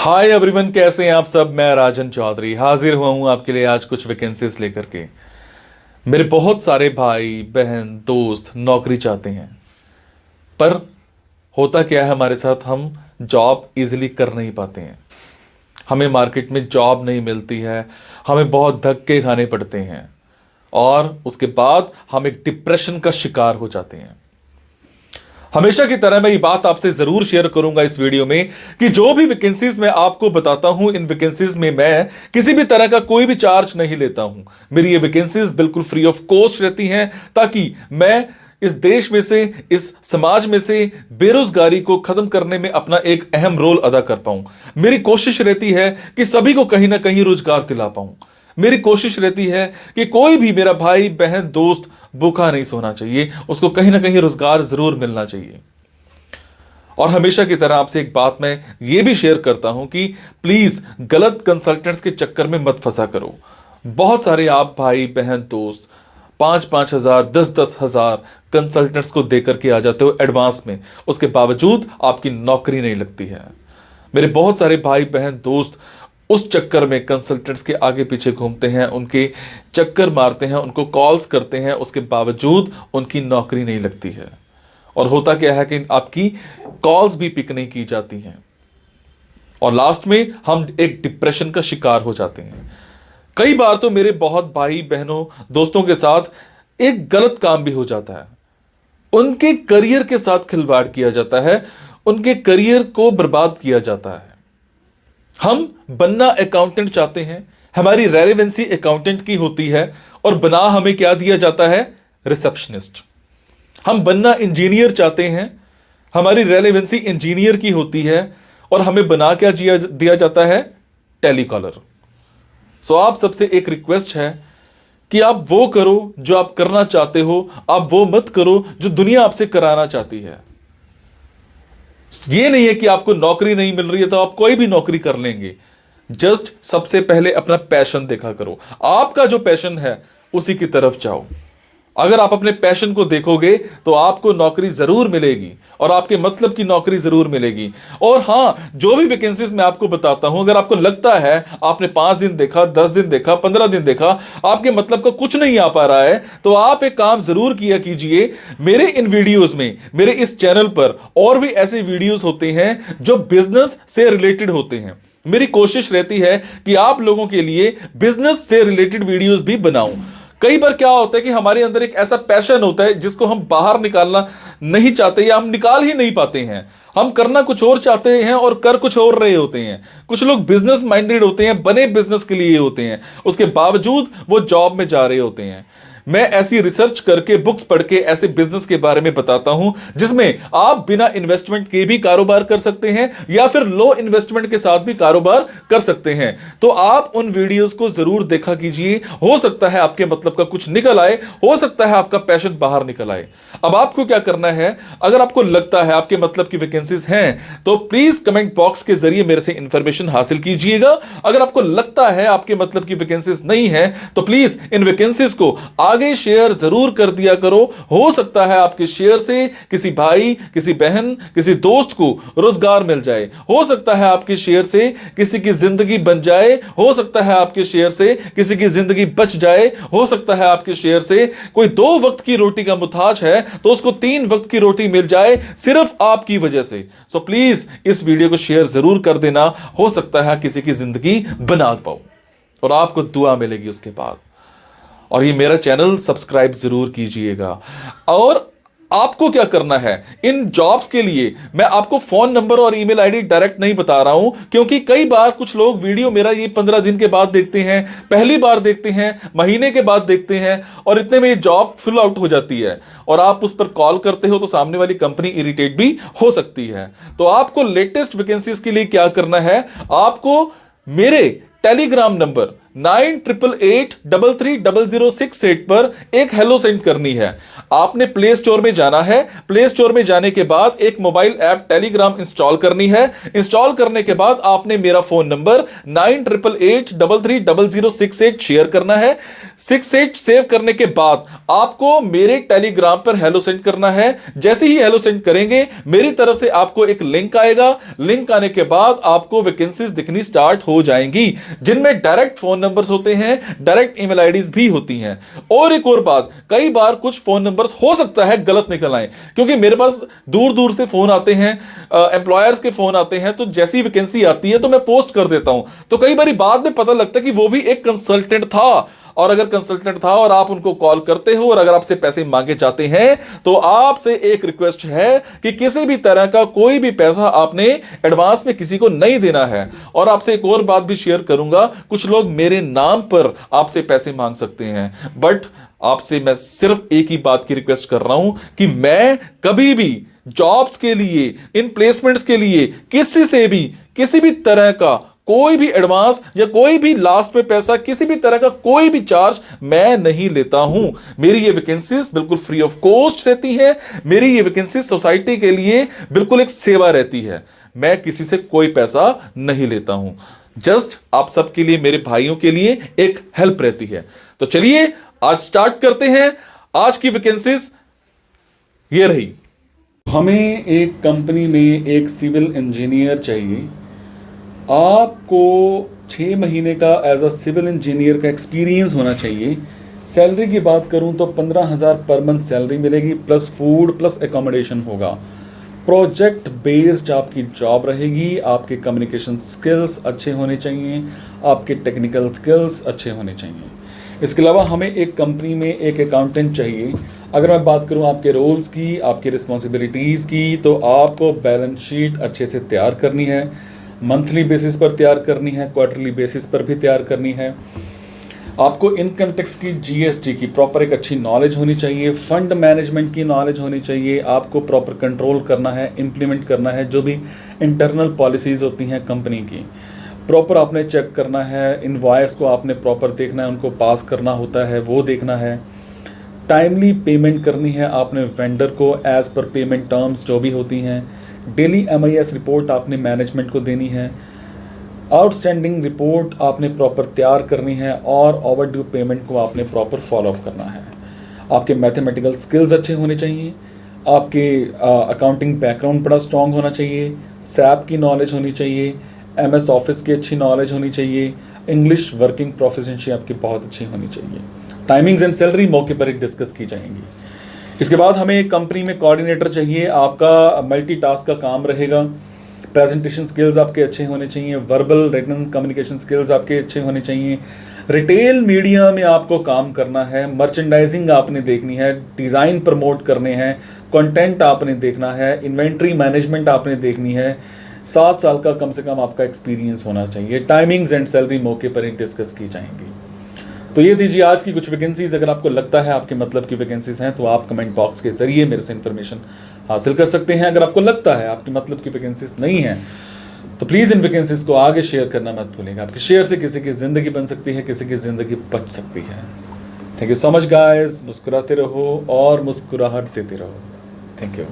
Hi everyone, कैसे हैं आप सब। मैं राजन चौधरी हाजिर हुआ हूं आपके लिए आज कुछ वैकेंसीज लेकर के। मेरे बहुत सारे भाई बहन दोस्त नौकरी चाहते हैं, पर होता क्या है हमारे साथ, हम जॉब इजीली कर नहीं पाते हैं। हमें मार्केट में जॉब नहीं मिलती है, हमें बहुत धक्के खाने पड़ते हैं और उसके बाद हम एक डिप्रेशन का शिकार हो जाते हैं। हमेशा की तरह मैं ये बात आपसे जरूर शेयर करूंगा इस वीडियो में कि जो भी वैकेंसीज मैं आपको बताता हूं, इन वैकेंसीज में मैं किसी भी तरह का कोई भी चार्ज नहीं लेता हूं। मेरी ये वैकेंसीज बिल्कुल फ्री ऑफ कॉस्ट रहती हैं, ताकि मैं इस देश में से, इस समाज में से बेरोजगारी को खत्म करने में अपना एक अहम रोल अदा कर पाऊं। मेरी कोशिश रहती है कि सभी को कहीं ना कहीं रोजगार दिला पाऊं। मेरी कोशिश रहती है कि कोई भी मेरा भाई बहन दोस्त भूखा नहीं सोना चाहिए, उसको कहीं ना कहीं रोजगार जरूर मिलना चाहिए। और हमेशा की तरह आपसे एक बात मैं ये भी शेयर करता हूं कि प्लीज गलत कंसल्टेंट्स के चक्कर में मत फंसा करो। बहुत सारे आप भाई बहन दोस्त 5,000 10,000 कंसल्टेंट्स को देकर के आ जाते हो एडवांस में, उसके बावजूद आपकी नौकरी नहीं लगती है। मेरे बहुत सारे भाई बहन दोस्त उस चक्कर में कंसल्टेंट्स के आगे पीछे घूमते हैं, उनके चक्कर मारते हैं, उनको कॉल्स करते हैं, उसके बावजूद उनकी नौकरी नहीं लगती है। और होता क्या है कि आपकी कॉल्स भी पिक नहीं की जाती हैं और लास्ट में हम एक डिप्रेशन का शिकार हो जाते हैं। कई बार तो मेरे बहुत भाई बहनों दोस्तों के साथ एक गलत काम भी हो जाता है। उनके करियर के साथ खिलवाड़ किया जाता है, उनके करियर को बर्बाद किया जाता है। हम बनना अकाउंटेंट चाहते हैं, हमारी रेलेवेंसी अकाउंटेंट की होती है और बना हमें क्या दिया जाता है, रिसेप्शनिस्ट। हम बनना इंजीनियर चाहते हैं, हमारी रेलेवेंसी इंजीनियर की होती है और हमें बना क्या दिया जाता है, टेलीकॉलर। सो आप सबसे एक रिक्वेस्ट है कि आप वो करो जो आप करना चाहते हो, आप वो मत करो जो दुनिया आपसे कराना चाहती है। ये नहीं है कि आपको नौकरी नहीं मिल रही है तो आप कोई भी नौकरी कर लेंगे। जस्ट सबसे पहले अपना पैशन देखा करो, आपका जो पैशन है उसी की तरफ जाओ। अगर आप अपने पैशन को देखोगे तो आपको नौकरी जरूर मिलेगी और आपके मतलब की नौकरी जरूर मिलेगी। और हां, जो भी वैकेंसीज मैं आपको बताता हूं, अगर आपको लगता है आपने 5 दिन देखा, 10 दिन देखा, 15 दिन देखा, आपके मतलब का कुछ नहीं आ पा रहा है, तो आप एक काम जरूर किया कीजिए। मेरे इन वीडियोस में, मेरे इस चैनल पर और भी ऐसे वीडियोस होते हैं जो बिजनेस से रिलेटेड होते हैं। मेरी कोशिश रहती है कि आप लोगों के लिए बिजनेस से रिलेटेड वीडियोस भी बनाऊं। कई बार क्या होता है कि हमारे अंदर एक ऐसा पैशन होता है जिसको हम बाहर निकालना नहीं चाहते या हम निकाल ही नहीं पाते हैं। हम करना कुछ और चाहते हैं और कर कुछ और रहे होते हैं। कुछ लोग बिजनेस माइंडेड होते हैं, बने बिजनेस के लिए होते हैं, उसके बावजूद वो जॉब में जा रहे होते हैं। मैं ऐसी रिसर्च करके, बुक्स पढ़ के ऐसे बिजनेस के बारे में बताता हूं जिसमें आप बिना इन्वेस्टमेंट के भी कारोबार कर सकते हैं या फिर लो इन्वेस्टमेंट के साथ भी कारोबार कर सकते हैं। तो आप उन वीडियोस को जरूर देखा कीजिए। हो सकता है आपके मतलब का कुछ निकल आए, हो सकता है आपका पैशन बाहर निकल आए। अब आपको क्या करना है, अगर आपको लगता है आपके मतलब की वैकेंसीज हैं तो प्लीज कमेंट बॉक्स के जरिए मेरे से इंफॉर्मेशन हासिल कीजिएगा। अगर आपको लगता है आपके मतलब की वैकेंसीज नहीं है तो प्लीज इन वैकेंसीज को आगे शेयर जरूर कर दिया करो। हो सकता है आपके शेयर से किसी भाई, किसी बहन, किसी दोस्त को रोजगार मिल जाए। हो सकता है आपके शेयर से किसी की जिंदगी बन जाए। हो सकता है आपके शेयर से किसी की जिंदगी बच जाए। हो सकता है आपके शेयर से कोई 2 वक्त की रोटी का मुताज है तो उसको 3 वक्त की रोटी मिल जाए, सिर्फ आपकी वजह से। सो प्लीज इस वीडियो को शेयर जरूर कर देना। हो सकता है किसी की जिंदगी बना पाओ और आपको दुआ मिलेगी उसके बाद। और ये मेरा चैनल सब्सक्राइब जरूर कीजिएगा। और आपको क्या करना है, इन जॉब्स के लिए मैं आपको फोन नंबर और ईमेल आईडी डायरेक्ट नहीं बता रहा हूं, क्योंकि कई बार कुछ लोग वीडियो मेरा ये 15 दिन के बाद देखते हैं, पहली बार देखते हैं, महीने के बाद देखते हैं और इतने में ये जॉब फिल आउट हो जाती है और आप उस पर कॉल करते हो तो सामने वाली कंपनी इरिटेट भी हो सकती है। तो आपको लेटेस्ट वैकेंसीज के लिए क्या करना है, आपको मेरे टेलीग्राम नंबर 9888330068 पर एक हेलो सेंड करनी है। आपने प्ले स्टोर में जाना है, प्ले स्टोर में जाने के बाद एक मोबाइल ऐप टेलीग्राम इंस्टॉल करनी है। इंस्टॉल करने के बाद आपने मेरा फोन नंबर 9888330068 शेयर करना है। 68 सेव करने के बाद आपको मेरे टेलीग्राम पर हेलो सेंड करना है। जैसे ही हेलो सेंड करेंगे मेरी तरफ से आपको एक लिंक आएगा। लिंक आने के बाद आपको वैकेंसीज दिखनी स्टार्ट हो जाएंगी, जिनमें डायरेक्ट फोन नंबर्स होते हैं, डायरेक्ट ईमेल आईडीज भी होती हैं। और एक और बात, कई बार कुछ फोन नंबर्स हो सकता है गलत निकल आए, क्योंकि मेरे पास दूर दूर से फोन आते हैं, एम्प्लॉयर्स के फोन आते हैं, तो जैसी वैकेंसी आती है तो मैं पोस्ट कर देता हूं। तो कई बार बाद में पता लगता है कि वो भी एक कंसल्टेंट था, और अगर कंसल्टेंट था और आप उनको कॉल करते हो और अगर आपसे पैसे मांगे जाते हैं, तो आपसे एक रिक्वेस्ट है कि किसी भी तरह का कोई भी पैसा आपने एडवांस में किसी को नहीं देना है। और आपसे एक और बात भी शेयर करूंगा, कुछ लोग मेरे नाम पर आपसे पैसे मांग सकते हैं, बट आपसे मैं सिर्फ एक ही बात की रिक्वेस्ट कर रहा हूं कि मैं कभी भी जॉब्स के लिए, इन प्लेसमेंट्स के लिए किसी से भी किसी भी तरह का कोई भी एडवांस या कोई भी लास्ट में पैसा, किसी भी तरह का कोई भी चार्ज मैं नहीं लेता हूं। मेरी ये वैकेंसीज बिल्कुल फ्री ऑफ कॉस्ट रहती है। मेरी ये वैकेंसीज सोसाइटी के लिए बिल्कुल एक सेवा रहती है। मैं किसी से कोई पैसा नहीं लेता हूं, जस्ट आप सबके लिए, मेरे भाइयों के लिए एक हेल्प रहती है। तो चलिए आज स्टार्ट करते हैं। आज की वैकेंसीज ये रही। हमें एक कंपनी में एक सिविल इंजीनियर चाहिए। आपको 6 महीने का एज अ सिविल इंजीनियर का एक्सपीरियंस होना चाहिए। सैलरी की बात करूं तो 15,000 पर मंथ सैलरी मिलेगी, प्लस फूड प्लस एकोमोडेशन होगा। प्रोजेक्ट बेस्ड आपकी जॉब रहेगी। आपके कम्युनिकेशन स्किल्स अच्छे होने चाहिए, आपके टेक्निकल स्किल्स अच्छे होने चाहिए। इसके अलावा हमें एक कंपनी में एक अकाउंटेंट चाहिए। अगर मैं बात करूं आपके रोल्स की, आपकी रिस्पॉन्सिबिलिटीज़ की, तो आपको बैलेंस शीट अच्छे से तैयार करनी है, मंथली बेसिस पर तैयार करनी है, क्वार्टरली बेसिस पर भी तैयार करनी है। आपको इनकम टैक्स की, जीएसटी की प्रॉपर एक अच्छी नॉलेज होनी चाहिए, फंड मैनेजमेंट की नॉलेज होनी चाहिए। आपको प्रॉपर कंट्रोल करना है, इम्प्लीमेंट करना है जो भी इंटरनल पॉलिसीज़ होती हैं कंपनी की, प्रॉपर आपने चेक करना है। इनवॉइस को आपने प्रॉपर देखना है, उनको पास करना होता है, वो देखना है। टाइमली पेमेंट करनी है आपने वेंडर को एज़ पर पेमेंट टर्म्स जो भी होती हैं। डेली MIS रिपोर्ट आपने मैनेजमेंट को देनी है। आउटस्टैंडिंग रिपोर्ट आपने प्रॉपर तैयार करनी है और ओवरड्यू पेमेंट को आपने प्रॉपर फॉलो अप करना है। आपके मैथमेटिकल स्किल्स अच्छे होने चाहिए। आपके अकाउंटिंग बैकग्राउंड बड़ा स्ट्रॉन्ग होना चाहिए। SAP की नॉलेज होनी चाहिए। MS ऑफिस की अच्छी नॉलेज होनी चाहिए। इंग्लिश वर्किंग प्रोफिशिएंसी आपकी बहुत अच्छी होनी चाहिए। टाइमिंग्स एंड सैलरी मौके पर एक डिस्कस की जाएंगी। इसके बाद हमें एक कंपनी में कोऑर्डिनेटर चाहिए। आपका मल्टीटास्क का काम रहेगा। प्रेजेंटेशन स्किल्स आपके अच्छे होने चाहिए। वर्बल रिटन कम्युनिकेशन स्किल्स आपके अच्छे होने चाहिए। रिटेल मीडिया में आपको काम करना है। मर्चेंडाइजिंग आपने देखनी है, डिज़ाइन प्रमोट करने हैं, कंटेंट आपने देखना है, इन्वेंट्री मैनेजमेंट आपने देखनी है। 7 साल का कम से कम आपका एक्सपीरियंस होना चाहिए। टाइमिंग्स एंड सैलरी मौके पर ही डिस्कस की जाएंगी। तो ये दीजिए आज की कुछ वैकेंसीज। अगर आपको लगता है आपके मतलब की वैकेंसीज हैं तो आप कमेंट बॉक्स के जरिए मेरे से इन्फॉर्मेशन हासिल कर सकते हैं। अगर आपको लगता है आपके मतलब की वैकेंसीज नहीं हैं तो प्लीज़ इन वैकेंसीज को आगे शेयर करना मत भूलिएगा। आपके शेयर से किसी की ज़िंदगी बन सकती है, किसी की ज़िंदगी बच सकती है। Thank you so much guys. मुस्कुराते रहो और मुस्कुराहट देते रहो। Thank you.